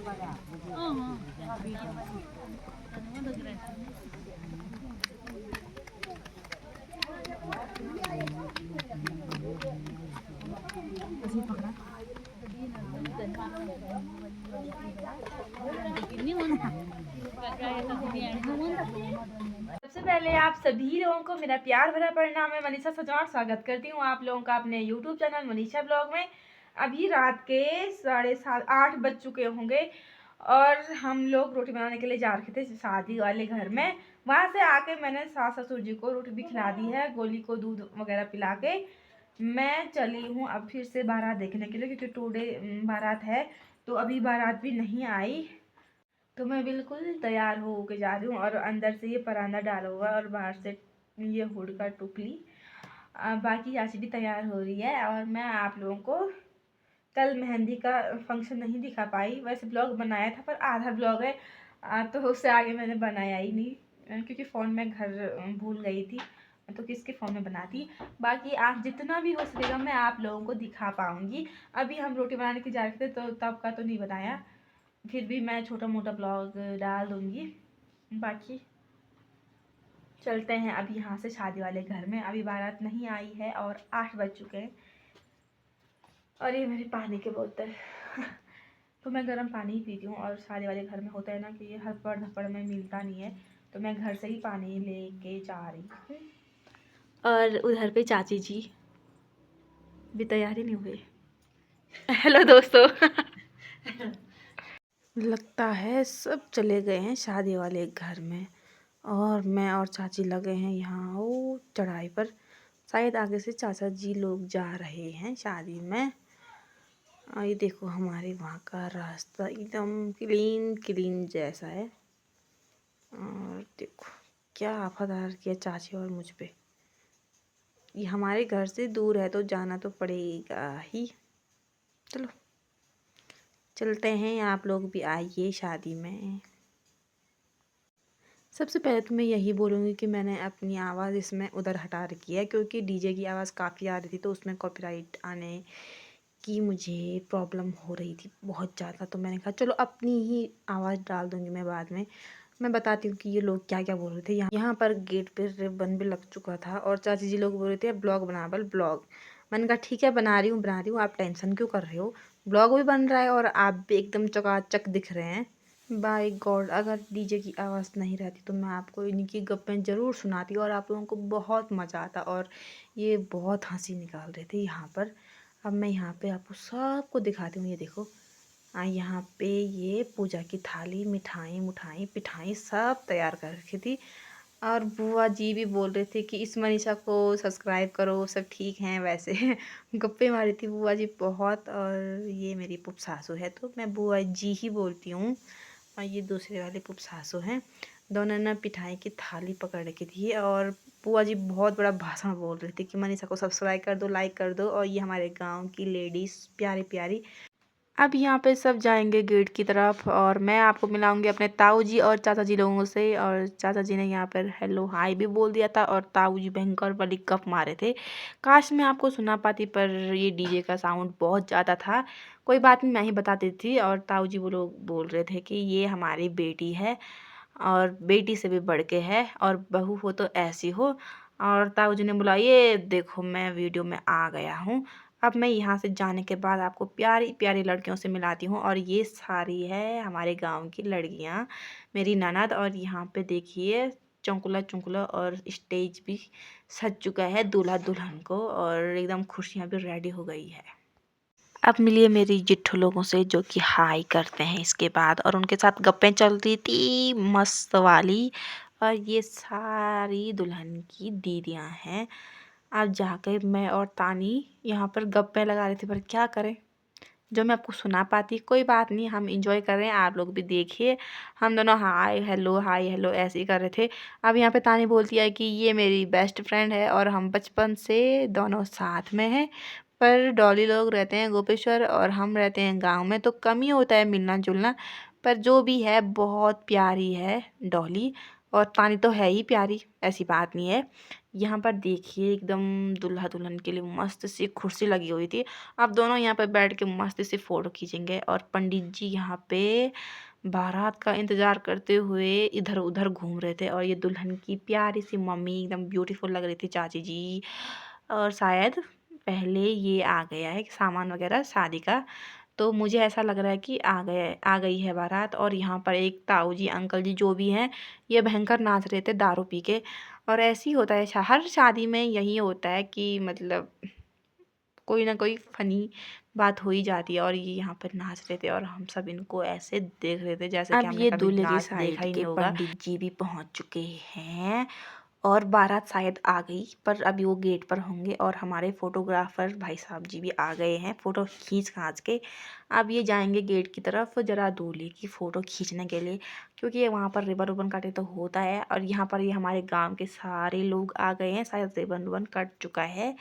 सबसे पहले आप सभी लोगों को मेरा प्यार भरा प्रणाम। मैं मनीषा सजौर स्वागत करती हूँ आप लोगों का अपने YouTube चैनल मनीषा ब्लॉग में। अभी रात के 7:30-8 बज चुके होंगे और हम लोग रोटी बनाने के लिए जा रहे थे शादी वाले घर में। वहाँ से आके मैंने सास ससुर जी को रोटी भी खिला दी है, गोली को दूध वगैरह पिला के मैं चली हूँ अब फिर से बारात देखने के लिए, क्योंकि टुडे बारात है तो अभी बारात भी नहीं आई। तो मैं बिल्कुल तैयार हो के जा रही हूँ और अंदर से ये परांदा डाला हुआ और बाहर से ये हुड का टुकली। बाकी चाची भी तैयार हो रही है और मैं आप लोगों को कल मेहंदी का फंक्शन नहीं दिखा पाई। वैसे ब्लॉग बनाया था पर आधा ब्लॉग है, तो उससे आगे मैंने बनाया ही नहीं क्योंकि फ़ोन में घर भूल गई थी तो किसके फ़ोन में बनाती। बाकी आज जितना भी हो सकेगा मैं आप लोगों को दिखा पाऊँगी। अभी हम रोटी बनाने के जा रहे थे तो तब का तो नहीं बनाया, फिर भी मैं छोटा मोटा ब्लॉग डाल दूँगी। बाकी चलते हैं अभी यहाँ से शादी वाले घर में। अभी बारात नहीं आई है और 8 बज चुके हैं। और ये मेरी पानी की बोतल तो मैं गर्म पानी ही पीती हूँ और शादी वाले घर में होता है ना कि ये हड़पड़ धपड़ में मिलता नहीं है, तो मैं घर से ही पानी लेके जा रही हूँ। और उधर पे चाची जी भी तैयार ही नहीं हुए। हेलो दोस्तों लगता है सब चले गए हैं शादी वाले घर में और मैं और चाची लगे हैं यहाँ वो चढ़ाई पर। शायद आगे से चाचा जी लोग जा रहे हैं शादी में। ये देखो हमारे वहाँ का रास्ता एकदम क्लीन क्लीन जैसा है। और देखो क्या आफत आ रखी है चाची और मुझ पे। ये हमारे घर से दूर है तो जाना तो पड़ेगा ही। चलो चलते हैं, आप लोग भी आइए शादी में। सबसे पहले तो मैं यही बोलूँगी कि मैंने अपनी आवाज़ इसमें उधर हटा रखी है क्योंकि डीजे की आवाज़ काफ़ी आ रही थी तो उसमें कॉपीराइट आने की मुझे प्रॉब्लम हो रही थी बहुत ज़्यादा। तो मैंने कहा चलो अपनी ही आवाज़ डाल दूँगी मैं बाद में। मैं बताती हूँ कि ये लोग क्या क्या बोल रहे थे। यहाँ पर गेट पर रिबन भी लग चुका था और चाची जी लोग बोल रहे थे ब्लॉग बना ब्लॉग। मैंने कहा ठीक है बना रही हूँ, आप टेंशन क्यों कर रहे हो। ब्लॉग भी बन रहा है और आप भी एकदम चकाचक दिख रहे हैं। बाय गॉड अगर डीजे की आवाज़ नहीं रहती तो मैं आपको इनकी गप्पें ज़रूर सुनाती और आप लोगों को बहुत मज़ा आता और ये बहुत हंसी निकाल रहे थे यहाँ पर। अब मैं यहाँ पे आपको सबको दिखाती हूँ। ये देखो यहाँ पे ये पूजा की थाली मिठाई पिठाई सब तैयार कर रखी थी और बुआ जी भी बोल रहे थे कि इस मनीषा को सब्सक्राइब करो, सब ठीक हैं वैसे गप्पे मारी थी बुआ जी बहुत। और ये मेरी पुप सासू है तो मैं बुआ जी ही बोलती हूँ और ये दूसरे वाले पुप सासू हैं। दोनों ने पिठाई की थाली पकड़ रखी थी और बुआ जी बहुत बड़ा भाषण बोल रहे थे कि मनीषा को सब्सक्राइब कर दो, लाइक कर दो। और ये हमारे गांव की लेडीज़ प्यारी प्यारी। अब यहाँ पे सब जाएंगे गेट की तरफ और मैं आपको मिलाऊंगी अपने ताऊ जी और चाचा जी लोगों से। और चाचा जी ने यहाँ पर हेलो हाय भी बोल दिया था और ताऊ जी भयंकर वाली गप मारे थे। काश मैं आपको सुना पाती पर ये डीजे का साउंड बहुत ज़्यादा था। कोई बात नहीं, मैं ही बता देती थी। और ताऊ जी वो लोग बोल रहे थे कि ये हमारी बेटी है और बेटी से भी बढ़ के है और बहू हो तो ऐसी हो। और ताऊ जी ने बोला ये देखो मैं वीडियो में आ गया हूँ। अब मैं यहाँ से जाने के बाद आपको प्यारी प्यारी लड़कियों से मिलाती हूँ और ये सारी है हमारे गांव की लड़कियाँ, मेरी ननद। और यहाँ पे देखिए चौंकुला चौंकुला और स्टेज भी सज चुका है दूल्हा दुल्हन को और एकदम खुशियाँ भी रेडी हो गई है। अब मिलिए मेरी जिट्ठू लोगों से जो कि हाई करते हैं इसके बाद। और उनके साथ गप्पें चल रही थी मस्त वाली। और ये सारी दुल्हन की दीदियाँ हैं। अब जाकर मैं और तानी यहाँ पर गप्पे लगा रहे थे पर क्या करें, जो मैं आपको सुना पाती। कोई बात नहीं, हम इंजॉय कर रहे हैं, आप लोग भी देखिए। हम दोनों हाय हेलो ऐसे ही कर रहे थे। अब यहाँ पे तानी बोलती है कि ये मेरी बेस्ट फ्रेंड है और हम बचपन से दोनों साथ में हैं। पर डॉली लोग रहते हैं गोपेश्वर और हम रहते हैं गांव में तो कम ही होता है मिलना जुलना। पर जो भी है बहुत प्यारी है डॉली और पानी तो है ही प्यारी, ऐसी बात नहीं है। यहाँ पर देखिए एकदम दूल्हा दुल्हन के लिए मस्त सी कुर्सी लगी हुई थी। अब दोनों यहाँ पे बैठ के मस्त सी फ़ोटो खींचेंगे और पंडित जी यहाँ पे बारात का इंतज़ार करते हुए इधर उधर घूम रहे थे। और ये दुल्हन की प्यारी सी मम्मी एकदम ब्यूटीफुल लग रही थी, चाची जी। और शायद पहले ये आ गया है सामान वगैरह शादी का, तो मुझे ऐसा लग रहा है कि आ गई है बारात। और यहाँ पर एक ताऊ जी अंकल जी जो भी हैं, ये भयंकर नाच रहे थे दारू पी के। और ऐसे ही होता है हर शादी में, यही होता है कि मतलब कोई ना कोई फ़नी बात हो ही जाती है। और ये यहाँ पर नाच रहे थे और हम सब इनको ऐसे देख रहे थे जैसे कि अब हमने ये कभी दूल्हे की नाच देखा साइड ही के नहीं होगा। पंडित जी भी पहुंच चुके हैं और बारात शायद आ गई, पर अभी वो गेट पर होंगे। और हमारे फोटोग्राफर भाई साहब जी भी आ गए हैं फ़ोटो खींच खाच के। अब ये जाएंगे गेट की तरफ ज़रा दूल्हे की फ़ोटो खींचने के लिए, क्योंकि ये वहाँ पर रिबन उबन कटे तो होता है। और यहाँ पर ये हमारे गांव के सारे लोग आ गए हैं, शायद रिबन उबन कट चुका है।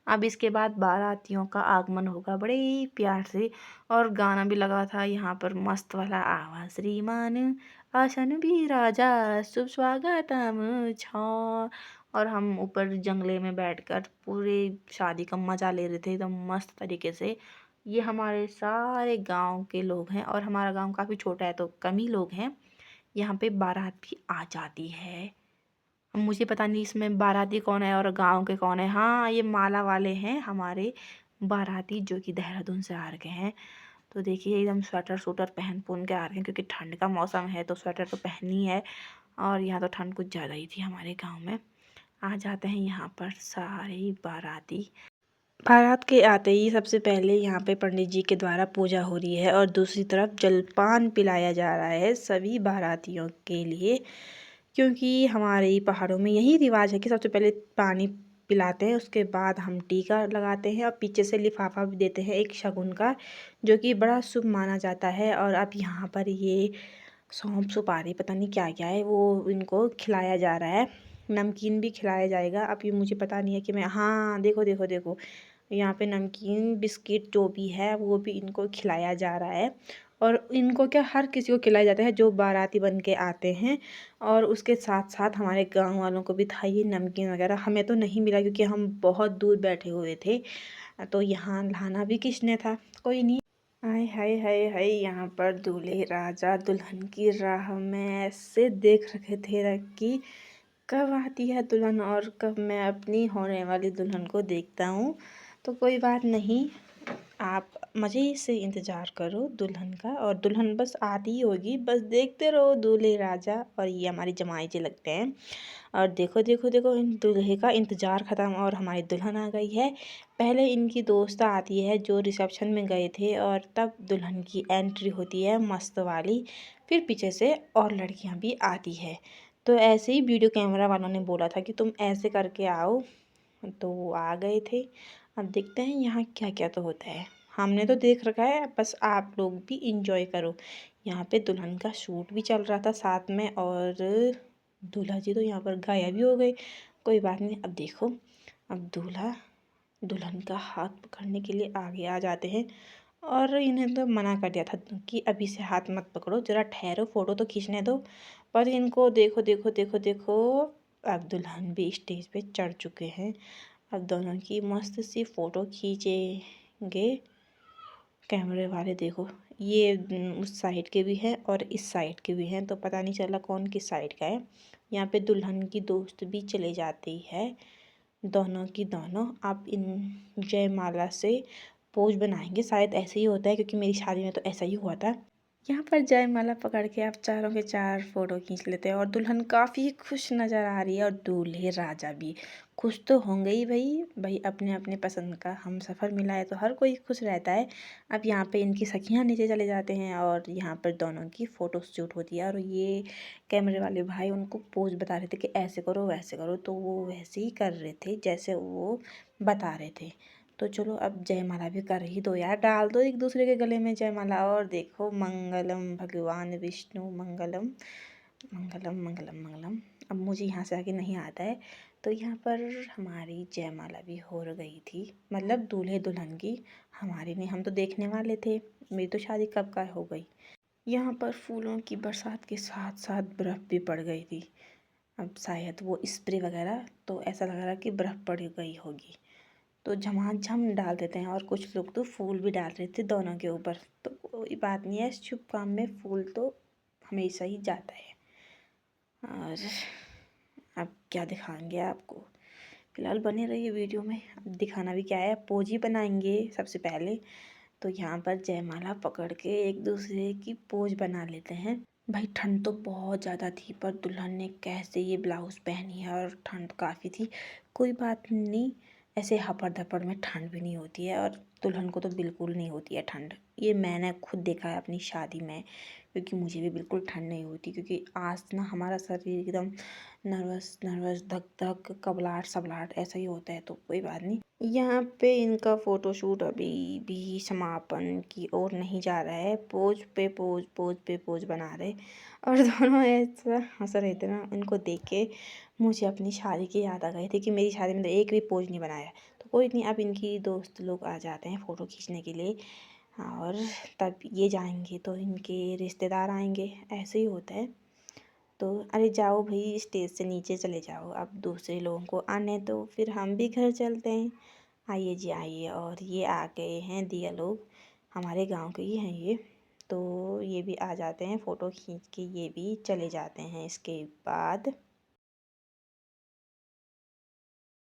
अब इसके बाद बारातियों का आगमन होगा बड़े ही प्यार से। और गाना भी लगा था यहाँ पर मस्त वाला, आवा श्रीमान आसन भी राजा शुभ स्वागतम छा। और हम ऊपर जंगले में बैठकर पूरे शादी का मज़ा ले रहे थे एकदम मस्त तरीके से। ये हमारे सारे गांव के लोग हैं और हमारा गांव काफ़ी छोटा है तो कम ही लोग हैं। यहाँ पे बारात भी आ जाती है। अब मुझे पता नहीं इसमें बाराती कौन है और गांव के कौन है। हाँ, ये माला वाले हैं हमारे बाराती जो कि देहरादून से आ रखे हैं। तो देखिए एकदम स्वेटर सूटर पहन पुन के आ रहे हैं, क्योंकि ठंड का मौसम है तो स्वेटर तो पहननी है। और यहाँ तो ठंड कुछ ज़्यादा ही थी हमारे गांव में। आ जाते हैं यहाँ पर सारे ही बाराती। बारात के आते ही सबसे पहले यहाँ पे पंडित जी के द्वारा पूजा हो रही है और दूसरी तरफ जलपान पिलाया जा रहा है सभी बारातियों के लिए, क्योंकि हमारे पहाड़ों में यही रिवाज है कि सबसे पहले पानी पिलाते हैं, उसके बाद हम टीका लगाते हैं और पीछे से लिफाफा भी देते हैं एक शगुन का, जो कि बड़ा शुभ माना जाता है। और अब यहाँ पर ये सौंफ सुपारी पता नहीं क्या क्या है वो इनको खिलाया जा रहा है। नमकीन भी खिलाया जाएगा। अब ये मुझे पता नहीं है कि मैं, हाँ देखो देखो देखो, यहाँ पे नमकीन बिस्किट जो भी है वो भी इनको खिलाया जा रहा है। और इनको क्या हर किसी को खिलाया जाता है जो बाराती बन के आते हैं। और उसके साथ साथ हमारे गांव वालों को भी था ये नमकीन वगैरह। हमें तो नहीं मिला क्योंकि हम बहुत दूर बैठे हुए थे, तो यहाँ लाना भी किसने था, कोई नहीं। हाय हाय हाय हाय, यहाँ पर दूल्हे राजा दुल्हन की राह में ऐसे देख रखे थे कि कब आती है दुल्हन और कब मैं अपनी होने वाली दुल्हन को देखता हूँ। तो कोई बात नहीं, आप मज़े से इंतज़ार करो दुल्हन का, और दुल्हन बस आती ही होगी, बस देखते रहो दूल्हे राजा। और ये हमारे जमाई जी लगते हैं। और देखो देखो देखो, इन दूल्हे का इंतज़ार ख़त्म और हमारी दुल्हन आ गई है। पहले इनकी दोस्त आती है जो रिसेप्शन में गए थे, और तब दुल्हन की एंट्री होती है मस्त वाली। फिर पीछे से और लड़कियां भी आती है। तो ऐसे ही वीडियो कैमरा वालों ने बोला था कि तुम ऐसे करके आओ, तो वो आ गए थे। अब देखते हैं यहाँ क्या क्या तो होता है। हमने तो देख रखा है, बस आप लोग भी इंजॉय करो। यहाँ पे दुल्हन का शूट भी चल रहा था साथ में, और दूल्हा जी तो यहाँ पर गायब भी हो गए। कोई बात नहीं, अब देखो, अब दूल्हा दुल्हन का हाथ पकड़ने के लिए आगे आ जाते हैं। और इन्हें तो मना कर दिया था कि अभी से हाथ मत पकड़ो, ज़रा ठहरो, फ़ोटो तो खींचने दो। पर इनको देखो देखो देखो देखो, अब दुल्हन भी स्टेज पे चढ़ चुके हैं। अब दोनों की मस्त सी फ़ोटो खींचेंगे कैमरे वाले। देखो ये उस साइड के भी हैं और इस साइड के भी हैं, तो पता नहीं चला कौन किस साइड का है। यहाँ पे दुल्हन की दोस्त भी चले जाती है, दोनों की दोनों। आप इन जयमाला से पोज बनाएंगे, शायद ऐसे ही होता है क्योंकि मेरी शादी में तो ऐसा ही हुआ था। यहाँ पर जयमाला पकड़ के आप चारों के चार फोटो खींच लेते हैं और दुल्हन काफ़ी खुश नज़र आ रही है और दूल्हे राजा भी खुश तो होंगे ही। भाई भाई अपने अपने पसंद का हम सफ़र मिला है तो हर कोई खुश रहता है। अब यहाँ पे इनकी सखियाँ नीचे चले जाते हैं और यहाँ पर दोनों की फ़ोटो शूट होती है। और ये कैमरे वाले भाई उनको पोज बता रहे थे कि ऐसे करो वैसे करो, तो वो वैसे ही कर रहे थे जैसे वो बता रहे थे। तो चलो अब जयमाला भी कर ही दो यार, डाल दो एक दूसरे के गले में जयमाला। और देखो, मंगलम भगवान विष्णु मंगलम मंगलम मंगलम मंगलम। अब मुझे यहाँ से आगे नहीं आता है। तो यहाँ पर हमारी जयमाला भी हो गई थी, मतलब दूल्हे दुल्हन की। हमारी नहीं, हम तो देखने वाले थे, मेरी तो शादी कब का हो गई। यहाँ पर फूलों की बरसात के साथ साथ बर्फ़ भी पड़ गई थी। अब शायद वो स्प्रे वगैरह, तो ऐसा लग रहा है कि बर्फ़ पड़ गई होगी, तो झमाझम डाल देते हैं। और कुछ लोग तो फूल भी डाल रहे थे दोनों के ऊपर, तो कोई बात नहीं है, शुभ काम में फूल तो हमेशा ही जाता है। और अब क्या दिखाएंगे आपको, फिलहाल बने रहिए वीडियो में। अब दिखाना भी क्या है, पोज ही बनाएंगे सबसे पहले। तो यहाँ पर जयमाला पकड़ के एक दूसरे की पोज बना लेते हैं। भाई ठंड तो बहुत ज़्यादा थी, पर दुल्हन ने कैसे ये ब्लाउज़ पहनी है, और ठंड काफ़ी थी। कोई बात नहीं, ऐसे हपड़ धपड़ में ठंड भी नहीं होती है, और दुल्हन को तो बिल्कुल नहीं होती है ठंड। ये मैंने खुद देखा है अपनी शादी में, क्योंकि मुझे भी बिल्कुल ठंड नहीं होती, क्योंकि आज ना हमारा शरीर एकदम नर्वस नर्वस, धक धक, कबलाहट सबलाहट ऐसा ही होता है। तो कोई बात नहीं। यहाँ पे इनका फ़ोटोशूट अभी भी समापन की ओर नहीं जा रहा है। पोज पे पोज, पोज पे पोज बना रहे, और दोनों ऐसा हंस रहे थे ना, इनको देख के मुझे अपनी शादी की याद आ गई थी कि मेरी शादी में तो एक भी पोज नहीं बनाया। तो कोई नहीं, अब इनकी दोस्त लोग आ जाते हैं फ़ोटो खींचने के लिए, और तब ये जाएंगे तो इनके रिश्तेदार आएंगे, ऐसे ही होता है। तो अरे जाओ भाई, स्टेज से नीचे चले जाओ, अब दूसरे लोगों को आने दो, फिर हम भी घर चलते हैं। आइए जी आइए। और ये आ गए हैं दिया लोग, हमारे गांव के ही हैं ये, तो ये भी आ जाते हैं फ़ोटो खींच के, ये भी चले जाते हैं। इसके बाद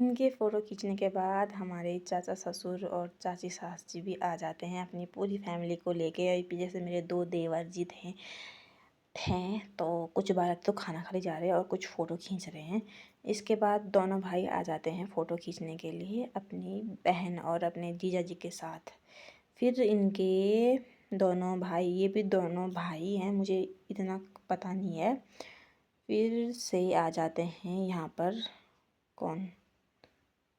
इनके फ़ोटो खींचने के बाद हमारे चाचा ससुर और चाची सास जी भी आ जाते हैं अपनी पूरी फैमिली को लेके। और पीछे से मेरे 2 देवर जी हैं, तो कुछ बालक तो खाना खाने जा रहे हैं और कुछ फ़ोटो खींच रहे हैं। इसके बाद दोनों भाई आ जाते हैं फ़ोटो खींचने के लिए अपनी बहन और अपने जीजा जी के साथ। फिर इनके दोनों भाई, ये भी दोनों भाई हैं, मुझे इतना पता नहीं है, फिर से आ जाते हैं यहाँ पर। कौन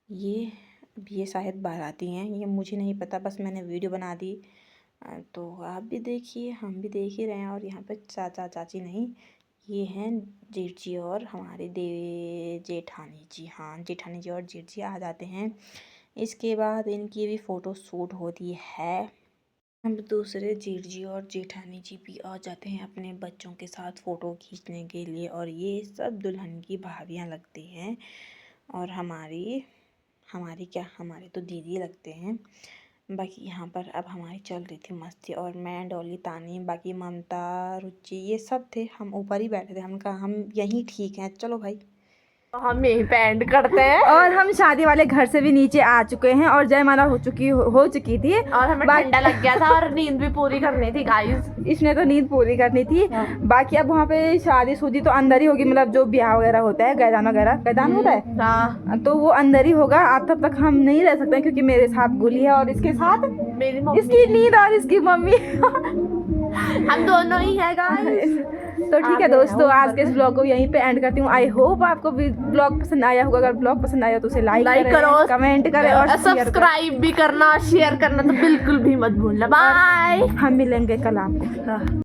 ये शायद बाराती हैं, ये मुझे नहीं पता, बस मैंने वीडियो बना दी। तो आप भी देखिए, हम भी देख ही रहे हैं। और यहाँ पे चाचा चाची नहीं, ये हैं जेठ जी और हमारे जेठानी जी। हाँ, जेठानी जी और जेठ जी आ जाते हैं। इसके बाद इनकी भी फ़ोटो शूट होती है। अब दूसरे जेठ जी और जेठानी जी भी आ जाते हैं अपने बच्चों के साथ फ़ोटो खींचने के लिए, और ये सब दुल्हन की भाभियाँ लगती हैं। और हमारे तो दीदी लगते हैं। बाकी यहाँ पर अब हमारी चल रही थी मस्ती, और मैं, डॉली, तानी, बाकी ममता, रुचि, ये सब थे। हम ऊपर ही बैठे थे, हम कहा हम यहीं ठीक हैं, चलो भाई हम यहीं पे एंड करते हैं। और हम शादी वाले घर से भी नीचे आ चुके हैं, और जयमाला हो चुकी थी, और हमें ठंडा लग गया था, और नींद भी पूरी करनी थी गाइस। इसने तो नींद पूरी करनी थी। बाकी अब वहाँ पे शादी शुदी तो अंदर ही होगी, मतलब जो ब्याह वगैरह होता है, गैदान वगैरह, गैदान होता है हाँ, तो वो अंदर ही होगा। अब तब तक हम नहीं रह सकते, क्योंकि मेरे साथ गुली है और इसके साथ मेरी मम्मी, इसकी नींद और इसकी मम्मी हम दोनों ही है गाइस। तो ठीक है दोस्तों, आज के इस ब्लॉग को यहीं पे एंड करती हूँ। आई होप आपको ब्लॉग पसंद आया होगा। अगर ब्लॉग पसंद आया तो उसे लाइक करो, कमेंट करें और सब्सक्राइब भी करना, शेयर करना तो बिल्कुल भी मत भूलना। बाय, हम मिलेंगे कल आपको।